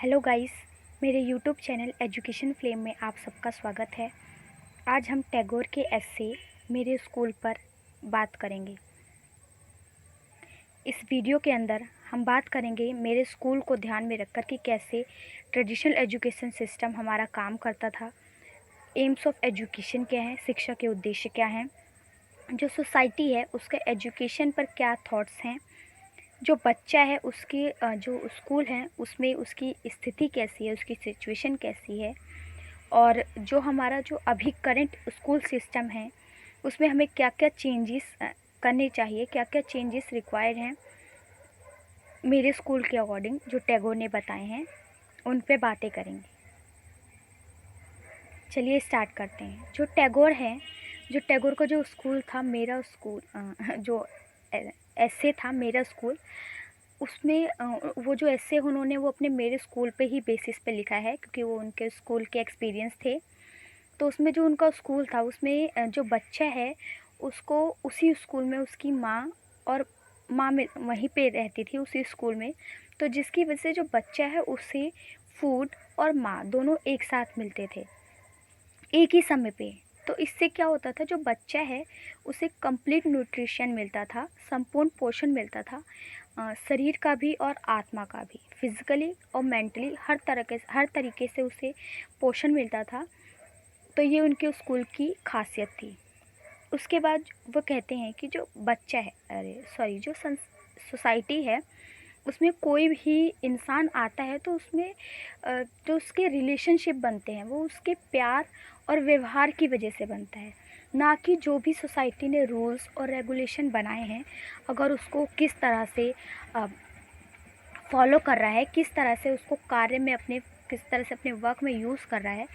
Hello guys, मेरे YouTube channel education flame में आप सबका स्वागत है। आज हम टैगोर के एस्से मेरे स्कूल पर बात करेंगे। इस वीडियो के अंदर हम बात करेंगे मेरे स्कूल को ध्यान में रखकर कि कैसे ट्रेडिशनल एजुकेशन सिस्टम हमारा काम करता था, एम्स ऑफ एजुकेशन क्या है, शिक्षा के उद्देश्य क्या हैं, जो सोसाइटी है उसके एजुकेशन पर क्या थॉट्स हैं, जो बच्चा है उसकी जो स्कूल है उसमें उसकी स्थिति कैसी है, उसकी सिचुएशन कैसी है, और जो हमारा जो अभी करंट स्कूल सिस्टम है उसमें हमें क्या क्या चेंजेस करने चाहिए, क्या क्या चेंजेस रिक्वायर्ड हैं मेरे स्कूल के अकॉर्डिंग जो टैगोर ने बताए हैं, उन पे बातें करेंगे। चलिए स्टार्ट करते हैं। जो टैगोर है, जो टैगोर का जो स्कूल था, मेरा स्कूल जो ऐसे था मेरा स्कूल, उसमें वो जो ऐसे उन्होंने वो अपने मेरे स्कूल पे ही बेसिस पे लिखा है, क्योंकि वो उनके स्कूल के एक्सपीरियंस थे। तो उसमें जो उनका स्कूल था उसमें जो बच्चा है उसको उसी स्कूल में उसकी माँ और माँ में वहीं पे रहती थी उसी स्कूल में। तो जिसकी वजह से जो बच्चा है उसे फूड और माँ दोनों एक साथ मिलते थे एक ही समय पे। तो इससे क्या होता था, जो बच्चा है उसे कंप्लीट न्यूट्रिशन मिलता था, संपूर्ण पोषण मिलता था, शरीर का भी और आत्मा का भी, फिजिकली और मेंटली हर तरीके से उसे पोषण मिलता था। तो ये उनके स्कूल की खासियत थी। उसके बाद वो कहते हैं कि जो बच्चा है, जो सोसाइटी है उसमें कोई भी इंसान आता है तो उसमें जो उसके रिलेशनशिप बनते हैं वो उसके प्यार और व्यवहार की वजह से बनता है, ना कि जो भी सोसाइटी ने रूल्स और रेगुलेशन बनाए हैं अगर उसको किस तरह से फॉलो कर रहा है, किस तरह से उसको कार्य में अपने किस तरह से अपने वर्क में यूज़ कर रहा है,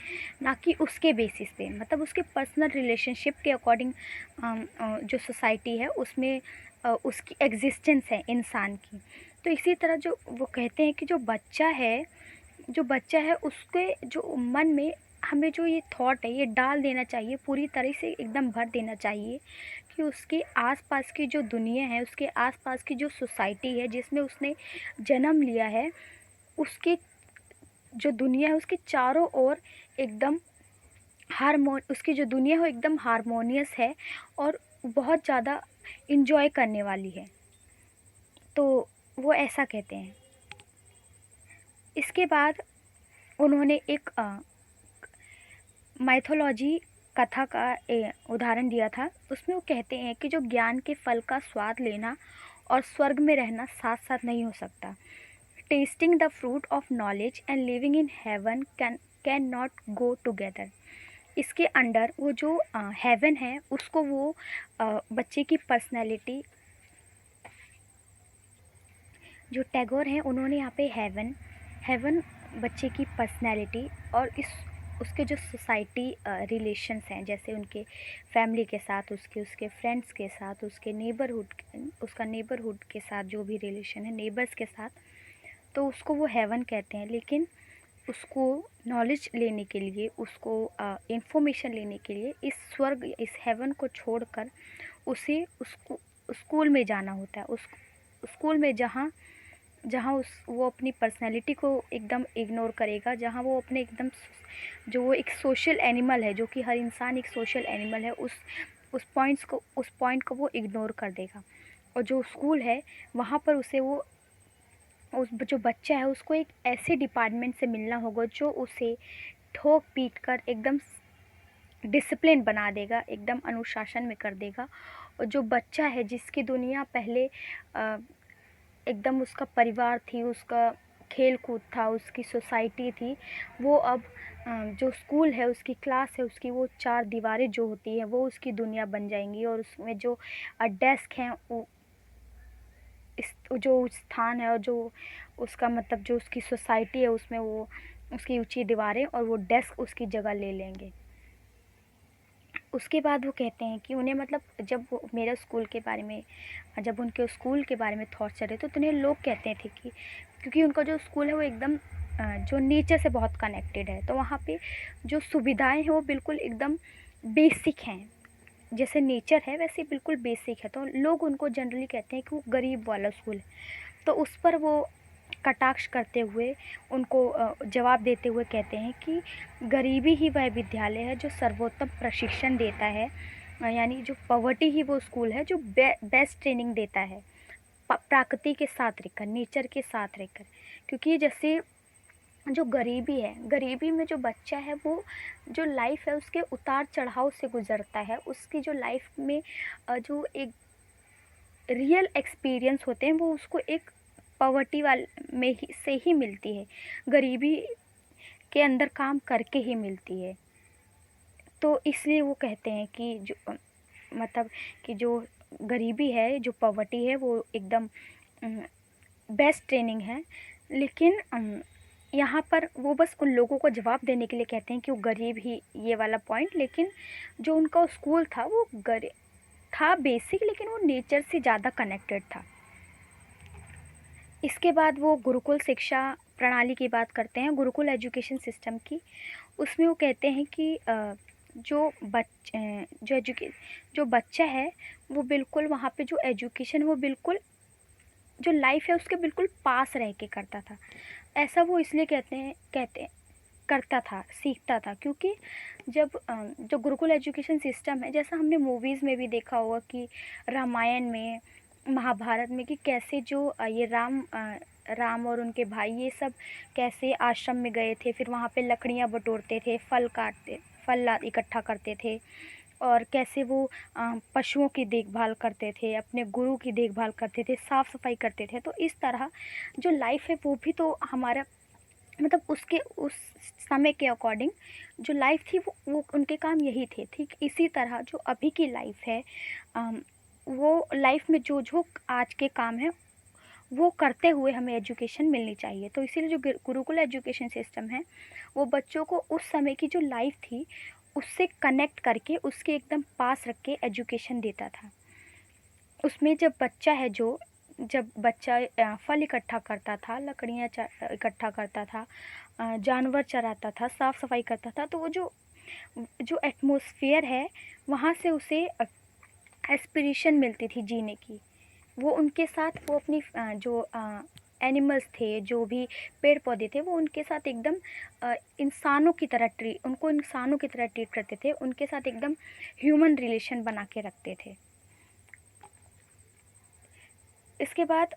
ना कि उसके बेसिस पे, मतलब उसके पर्सनल रिलेशनशिप के अकॉर्डिंग जो सोसाइटी है उसमें उसकी एग्जिस्टेंस है इंसान की। तो इसी तरह जो वो कहते हैं कि जो बच्चा है उसके जो मन में हमें जो ये थॉट है ये डाल देना चाहिए, पूरी तरह से एकदम भर देना चाहिए कि उसके आसपास की जो दुनिया है, उसके आसपास की जो सोसाइटी है जिसमें उसने जन्म लिया है, उसके जो दुनिया है उसके चारों ओर एकदम उसकी जो दुनिया है एकदम हारमोनियस है और बहुत ज़्यादा इंजॉय करने वाली है। तो वो ऐसा कहते हैं। इसके बाद उन्होंने एक माइथोलॉजी कथा का उदाहरण दिया था। उसमें वो कहते हैं कि जो ज्ञान के फल का स्वाद लेना और स्वर्ग में रहना साथ साथ नहीं हो सकता। Testing the fruit of knowledge and living in heaven can not go together. इसके अंडर वो जो हेवन है उसको वो बच्चे की पर्सनैलिटी, जो टैगोर हैं उन्होंने यहाँ पे हेवन हेवन बच्चे की पर्सनैलिटी और इस उसके जो सोसाइटी रिलेशंस हैं, जैसे उनके फैमिली के साथ, उसके उसके फ्रेंड्स के साथ, उसके नेबरहुड के साथ जो भी रिलेशन है नेबर्स के साथ, तो उसको वो हेवन कहते हैं। लेकिन उसको नॉलेज लेने के लिए, उसको इंफॉर्मेशन लेने के लिए इस स्वर्ग, इस हेवन को छोड़कर उसे उसको स्कूल में जाना होता है। उस स्कूल में जहाँ जहाँ उस वो अपनी पर्सनैलिटी को एकदम इग्नोर करेगा, जहाँ वो अपने एकदम जो वो एक सोशल एनिमल है, जो कि हर इंसान एक सोशल एनिमल है, उस पॉइंट को वो इग्नोर कर देगा। और जो स्कूल है वहाँ पर उसे वो उस जो बच्चा है उसको एक ऐसे डिपार्टमेंट से मिलना होगा जो उसे ठोक पीट कर एकदम डिसिप्लिन बना देगा, एकदम अनुशासन में कर देगा। और जो बच्चा है जिसकी दुनिया पहले एकदम उसका परिवार थी, उसका खेल कूद था, उसकी सोसाइटी थी, वो अब जो स्कूल है, उसकी क्लास है, उसकी वो चार दीवारें जो होती हैं वो उसकी दुनिया बन जाएंगी। और उसमें जो डेस्क हैं, इस जो स्थान है और जो उसका मतलब जो उसकी सोसाइटी है उसमें वो उसकी ऊंची दीवारें और वो डेस्क उसकी जगह ले लेंगे। उसके बाद वो कहते हैं कि उन्हें, मतलब जब वो मेरा स्कूल के बारे में, जब उनके स्कूल के बारे में थॉट्स चल रहे तो उन्हें लोग कहते थे कि क्योंकि उनका जो स्कूल है वो एकदम जो नेचर से बहुत कनेक्टेड है, तो वहाँ पे जो सुविधाएं हैं वो बिल्कुल एकदम बेसिक हैं, जैसे नेचर है वैसे बिल्कुल बेसिक है। तो लोग उनको जनरली कहते हैं कि वो गरीब वाला स्कूल है। तो उस पर वो कटाक्ष करते हुए, उनको जवाब देते हुए कहते हैं कि गरीबी ही वह विद्यालय है जो सर्वोत्तम प्रशिक्षण देता है, यानी जो पॉवर्टी ही वो स्कूल है जो बेस्ट ट्रेनिंग देता है प्रकृति के साथ रहकर, नेचर के साथ रहकर। क्योंकि जैसे जो गरीबी है, गरीबी में जो बच्चा है वो जो लाइफ है उसके उतार चढ़ाव से गुजरता है, उसकी जो लाइफ में जो एक रियल एक्सपीरियंस होते हैं वो उसको एक पॉवर्टी वाल में ही से ही मिलती है, गरीबी के अंदर काम करके ही मिलती है। तो इसलिए वो कहते हैं कि जो मतलब कि जो गरीबी है, जो पॉवर्टी है, वो एकदम बेस्ट ट्रेनिंग है। लेकिन यहाँ पर वो बस उन लोगों को जवाब देने के लिए कहते हैं कि वो गरीब ही, ये वाला पॉइंट। लेकिन जो उनका स्कूल था वो गरीब था बेसिक, लेकिन वो नेचर से ज़्यादा कनेक्टेड था। इसके बाद वो गुरुकुल शिक्षा प्रणाली की बात करते हैं, गुरुकुल एजुकेशन सिस्टम की। उसमें वो कहते हैं कि जो बच्चा है वो बिल्कुल वहाँ पे जो एजुकेशन वो बिल्कुल जो लाइफ है उसके बिल्कुल पास रह के करता था। ऐसा वो इसलिए कहते करता था, सीखता था, क्योंकि जब जो गुरुकुल एजुकेशन सिस्टम है, जैसा हमने मूवीज़ में भी देखा होगा कि रामायण में, महाभारत में, कि कैसे जो ये राम और उनके भाई ये सब कैसे आश्रम में गए थे, फिर वहाँ पे लकड़ियाँ बटोरते थे, फल इकट्ठा करते थे, और कैसे वो पशुओं की देखभाल करते थे, अपने गुरु की देखभाल करते थे, साफ़ सफाई करते थे। तो इस तरह जो लाइफ है वो भी तो हमारा मतलब उसके उस समय के अकॉर्डिंग जो लाइफ थी वो उनके काम यही थे। ठीक इसी तरह जो अभी की लाइफ है, वो लाइफ में जो जो आज के काम हैं वो करते हुए हमें एजुकेशन मिलनी चाहिए। तो इसीलिए जो गुरुकुल एजुकेशन सिस्टम है वो बच्चों को उस समय की जो लाइफ थी उससे कनेक्ट करके उसके एकदम पास रख के एजुकेशन देता था। उसमें जब बच्चा फल इकट्ठा करता था, लकड़ियाँ इकट्ठा करता था, जानवर चराता था, साफ़ सफाई करता था, तो वो जो जो एटमॉस्फेयर है वहाँ से उसे एस्पिरेशन मिलती थी जीने की। वो उनके साथ वो अपनी जो एनिमल्स थे, जो भी पेड़ पौधे थे, वो उनके साथ एकदम उनको इंसानों की तरह ट्रीट करते थे, उनके साथ एकदम ह्यूमन रिलेशन बना के रखते थे। इसके बाद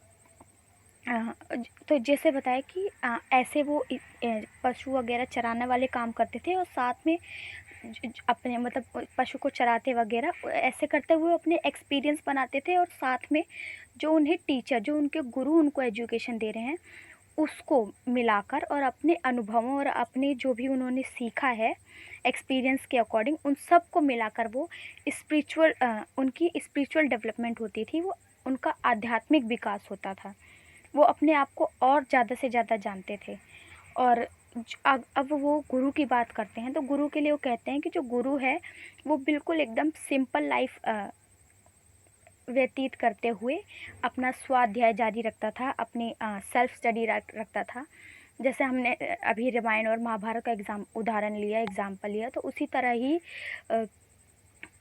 तो जैसे बताया कि ऐसे वो पशु वगैरह चराने वाले काम करते थे, और साथ में अपने मतलब पशु को चराते वगैरह ऐसे करते हुए अपने एक्सपीरियंस बनाते थे, और साथ में जो उन्हें टीचर, जो उनके गुरु उनको एजुकेशन दे रहे हैं उसको मिलाकर, और अपने अनुभवों और अपने जो भी उन्होंने सीखा है एक्सपीरियंस के अकॉर्डिंग उन सब को मिलाकर वो उनकी स्पिरिचुअल डेवलपमेंट होती थी, वो उनका आध्यात्मिक विकास होता था। वो अपने आप को और ज़्यादा से ज़्यादा जानते थे। और अब वो गुरु की बात करते हैं, तो गुरु के लिए वो कहते हैं कि जो गुरु है वो बिल्कुल एकदम सिंपल लाइफ व्यतीत करते हुए अपना स्वाध्याय जारी रखता था, अपनी सेल्फ स्टडी रखता था। जैसे हमने अभी रामायण और महाभारत का एग्ज़ाम्पल लिया, तो उसी तरह ही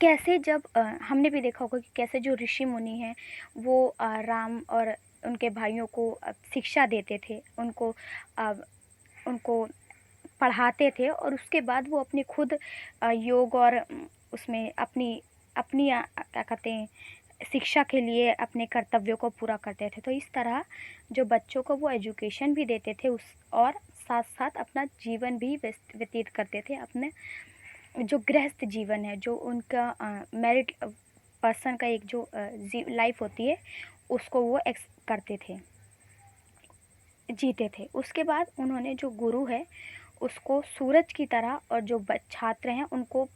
कैसे जब हमने भी देखा होगा कि कैसे जो ऋषि मुनि हैं वो राम और उनके भाइयों को शिक्षा देते थे, उनको पढ़ाते थे, और उसके बाद वो अपनी खुद योग और उसमें अपनी अपनी क्या कहते हैं, शिक्षा के लिए अपने कर्तव्यों को पूरा करते थे। तो इस तरह जो बच्चों को वो एजुकेशन भी देते थे और साथ साथ अपना जीवन भी व्यतीत करते थे, अपने जो गृहस्थ जीवन है, जो उनका मैरिड पर्सन का एक जो लाइफ होती है उसको वो करते थे, जीते थे। उसके बाद उन्होंने जो गुरु है उसको सूरज की तरह, और जो छात्र हैं उनको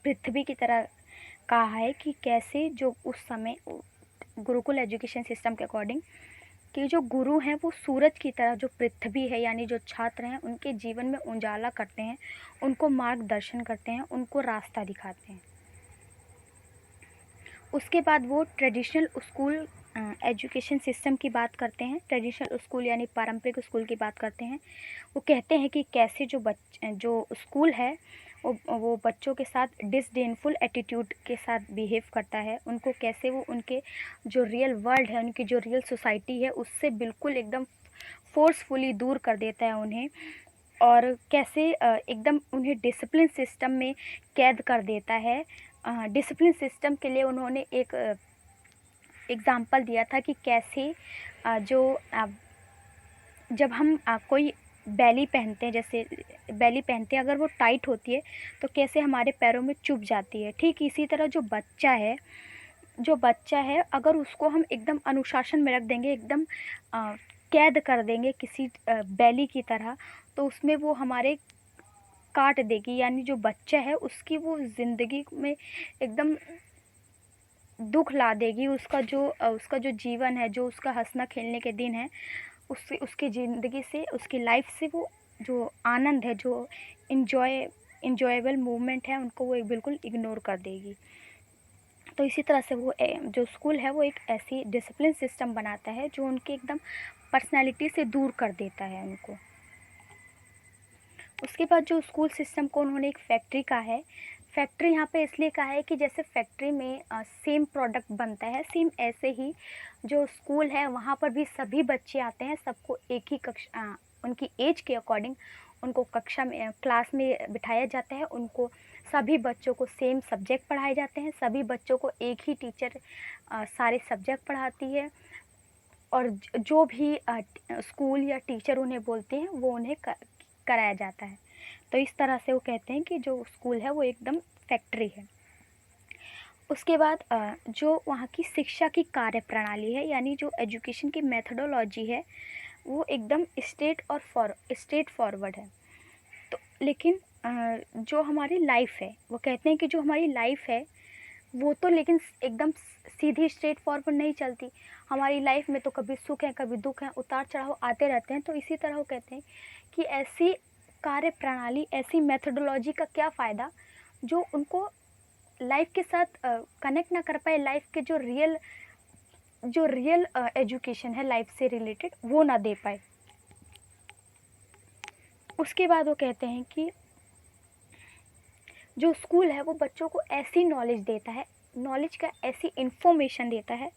पृथ्वी की तरह कहा है, कि कैसे जो उस समय गुरुकुल एजुकेशन सिस्टम के अकॉर्डिंग कि जो गुरु हैं वो सूरज की तरह जो पृथ्वी है, यानी जो छात्र हैं उनके जीवन में उजाला करते हैं, उनको मार्गदर्शन करते हैं, उनको रास्ता दिखाते हैं। उसके बाद वो ट्रेडिशनल स्कूल एजुकेशन सिस्टम की बात करते हैं, ट्रेडिशनल स्कूल यानी पारंपरिक स्कूल की बात करते हैं। वो कहते हैं कि कैसे जो स्कूल है वो बच्चों के साथ डिसडेनफुल एटीट्यूड के साथ बिहेव करता है, उनको कैसे वो उनके जो रियल वर्ल्ड है, उनकी जो रियल सोसाइटी है उससे बिल्कुल एकदम फ़ोर्सफुली दूर कर देता है उन्हें, और कैसे एकदम उन्हें डिसिप्लिन सिस्टम में कैद कर देता है। डिसिप्लिन सिस्टम के लिए उन्होंने एक एग्ज़ाम्पल दिया था कि कैसे जब हम कोई बैली पहनते हैं, जैसे बैली पहनते हैं, अगर वो टाइट होती है तो कैसे हमारे पैरों में चुभ जाती है। ठीक इसी तरह जो बच्चा है अगर उसको हम एकदम अनुशासन में रख देंगे, एकदम कैद कर देंगे किसी बैली की तरह, तो उसमें वो हमारे काट देगी। यानी जो बच्चा है उसकी वो ज़िंदगी में एकदम दुख ला देगी। उसका जो जीवन है, जो उसका हंसना खेलने के दिन है, उससे, उसकी ज़िंदगी से, उसकी लाइफ से वो जो आनंद है, जो इंजॉयबल मोमेंट है, उनको वो बिल्कुल इग्नोर कर देगी। तो इसी तरह से वो जो स्कूल है वो एक ऐसी डिसिप्लिन सिस्टम बनाता है जो उनके एकदम पर्सनैलिटी से दूर कर देता है उनको। उसके बाद जो स्कूल सिस्टम को उन्होंने एक फैक्ट्री कहा है। फैक्ट्री यहाँ पे इसलिए कहा है कि जैसे फैक्ट्री में सेम प्रोडक्ट बनता है, सेम ऐसे ही जो स्कूल है वहाँ पर भी सभी बच्चे आते हैं, सबको एक ही कक्षा, उनकी एज के अकॉर्डिंग उनको कक्षा में, क्लास में बिठाया जाता है। उनको सभी बच्चों को सेम सब्जेक्ट पढ़ाए जाते हैं, सभी बच्चों को एक ही टीचर सारे सब्जेक्ट पढ़ाती है, और जो भी स्कूल या टीचर उन्हें बोलते हैं वो उन्हें कराया जाता है। तो इस तरह से वो कहते हैं कि जो स्कूल है वो एकदम फैक्ट्री है। उसके बाद जो वहाँ की शिक्षा की कार्यप्रणाली है, यानी जो एजुकेशन की मेथडोलॉजी है, वो एकदम स्ट्रेट फॉरवर्ड है। तो लेकिन जो हमारी लाइफ है, वो कहते हैं कि जो हमारी लाइफ है वो तो लेकिन एकदम सीधी स्ट्रेट फॉरवर्ड नहीं चलती। हमारी लाइफ में तो कभी सुख है, कभी दुख है, उतार चढ़ाव आते रहते हैं। तो इसी तरह वो कहते हैं कि ऐसी कार्यप्रणाली, ऐसी मेथडोलॉजी का क्या फ़ायदा जो उनको लाइफ के साथ कनेक्ट ना कर पाए, लाइफ के जो रियल एजुकेशन है लाइफ से रिलेटेड वो ना दे पाए। उसके बाद वो कहते हैं कि जो स्कूल है वो बच्चों को ऐसी नॉलेज देता है, नॉलेज का ऐसी इन्फॉर्मेशन देता है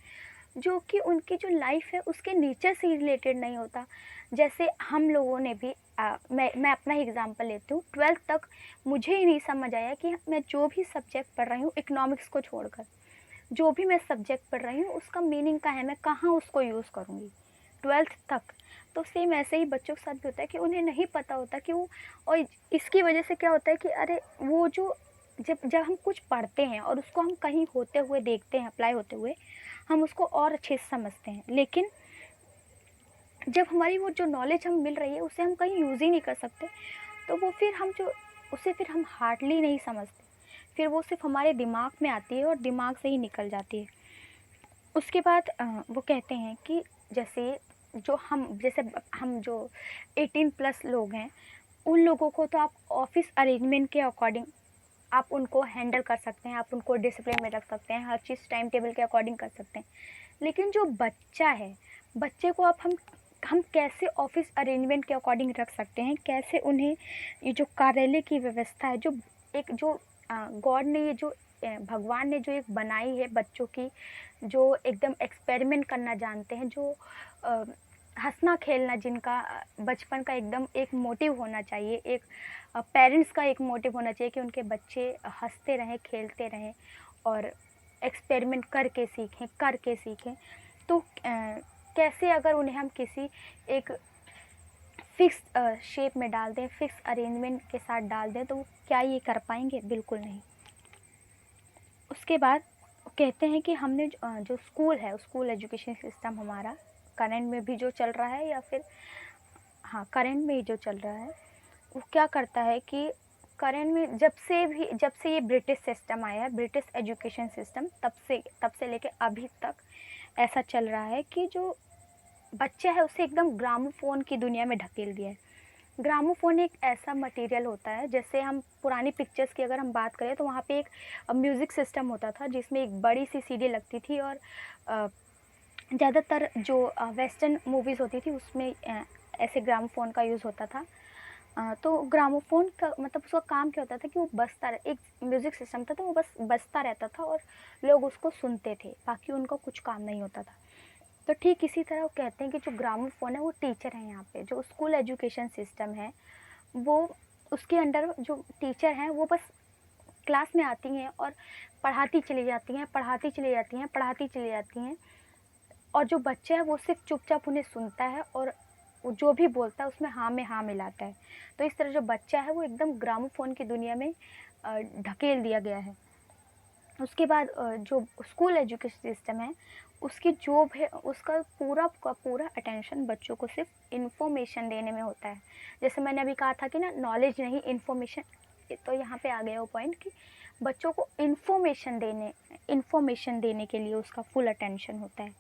जो कि उनकी जो लाइफ है उसके नेचर से रिलेटेड नहीं होता। जैसे हम लोगों ने भी मैं अपना ही एग्जांपल लेती हूँ। 12th तक मुझे ही नहीं समझ आया कि मैं जो भी सब्जेक्ट पढ़ रही हूँ, इकोनॉमिक्स को छोड़कर जो भी मैं सब्जेक्ट पढ़ रही हूँ उसका मीनिंग क्या है, मैं कहाँ उसको यूज़ करूँगी, 12th तक। तो सेम ऐसे ही बच्चों के साथ भी होता है कि उन्हें नहीं पता होता कि वो, और इसकी वजह से क्या होता है कि अरे वो जो जब जब हम कुछ पढ़ते हैं और उसको हम कहीं होते हुए देखते हैं, अप्लाई होते हुए, हम उसको और अच्छे से समझते हैं। लेकिन जब हमारी वो जो नॉलेज हमें मिल रही है उसे हम कहीं यूज़ ही नहीं कर सकते, तो वो फिर हम जो उसे फिर हम हार्डली नहीं समझते, फिर वो सिर्फ हमारे दिमाग में आती है और दिमाग से ही निकल जाती है। उसके बाद वो कहते हैं कि जैसे हम जो 18+ लोग हैं, उन लोगों को तो आप ऑफ़िस अरेंजमेंट के अकॉर्डिंग आप उनको हैंडल कर सकते हैं, आप उनको डिसिप्लिन में रख सकते हैं, हर चीज़ टाइम टेबल के अकॉर्डिंग कर सकते हैं। लेकिन जो बच्चा है, बच्चे को आप हम कैसे ऑफ़िस अरेंजमेंट के अकॉर्डिंग रख सकते हैं, कैसे उन्हें ये जो कार्यालय की व्यवस्था है, जो गॉड ने ये जो भगवान ने जो एक बनाई है बच्चों की, जो एकदम एक्सपेरिमेंट करना जानते हैं, जो अ, हँसना खेलना जिनका बचपन का एकदम एक मोटिव होना चाहिए, एक पेरेंट्स का एक मोटिव होना चाहिए कि उनके बच्चे हँसते रहें, खेलते रहें और एक्सपेरिमेंट करके सीखें। तो कैसे अगर उन्हें हम किसी एक फ़िक्स शेप में डाल दें, फ़िक्स अरेंजमेंट के साथ डाल दें, तो वो क्या ये कर पाएँगे? बिल्कुल नहीं। उसके बाद कहते हैं कि हमने जो स्कूल है, स्कूल एजुकेशन सिस्टम हमारा करंट में भी जो चल रहा है, या फिर हाँ, करंट में ही जो चल रहा है, वो क्या करता है कि करंट में जब से ये ब्रिटिश सिस्टम आया है, ब्रिटिश एजुकेशन सिस्टम, तब से लेके अभी तक ऐसा चल रहा है कि जो बच्चा है उसे एकदम ग्रामोफोन की दुनिया में ढकेल दिया है। ग्रामोफोन एक ऐसा मटेरियल होता है, जैसे हम पुरानी पिक्चर्स की अगर हम बात करें तो वहाँ पे एक म्यूज़िक सिस्टम होता था जिसमें एक बड़ी सी सीडी लगती थी, और ज़्यादातर जो वेस्टर्न मूवीज़ होती थी उसमें ऐसे ग्रामोफोन का यूज़ होता था। तो ग्रामोफोन का मतलब उसका काम क्या होता था कि वो एक म्यूज़िक सिस्टम था, तो वो बस बजता रहता था और लोग उसको सुनते थे, बाकी उनका कुछ काम नहीं होता था। तो ठीक इसी तरह वो कहते हैं कि जो ग्रामोफोन है वो टीचर है यहाँ पे, जो स्कूल एजुकेशन सिस्टम है वो, उसके अंडर जो टीचर हैं वो बस क्लास में आती हैं और पढ़ाती चली जाती हैं, पढ़ाती चली जाती हैं, पढ़ाती चली जाती हैं, और जो बच्चा है वो सिर्फ चुपचाप उन्हें सुनता है और वो जो भी बोलता है उसमें हाँ में हाँ मिलाता है। तो इस तरह जो बच्चा है वो एकदम ग्रामोफोन की दुनिया में ढकेल दिया गया है। उसके बाद जो स्कूल एजुकेशन सिस्टम है उसकी जो है उसका पूरा का पूरा अटेंशन बच्चों को सिर्फ इन्फॉर्मेशन देने में होता है। जैसे मैंने अभी कहा था कि ना, नॉलेज नहीं इन्फॉर्मेशन, तो यहाँ पे आ गया वो पॉइंट कि बच्चों को इन्फॉर्मेशन देने के लिए उसका फुल अटेंशन होता है।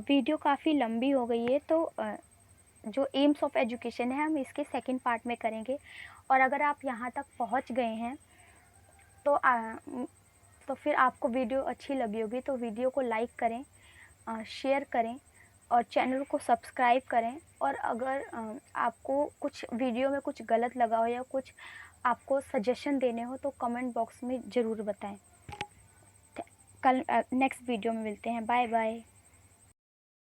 वीडियो काफ़ी लंबी हो गई है, तो जो एम्स ऑफ एजुकेशन है हम इसके सेकंड पार्ट में करेंगे। और अगर आप यहाँ तक पहुँच गए हैं तो तो फिर आपको वीडियो अच्छी लगी होगी तो वीडियो को लाइक करें, शेयर करें और चैनल को सब्सक्राइब करें। और अगर आपको कुछ वीडियो में कुछ गलत लगा हो या कुछ आपको सजेशन देने हो तो कमेंट बॉक्स में ज़रूर बताएं। कल नेक्स्ट वीडियो में मिलते हैं। Bye bye.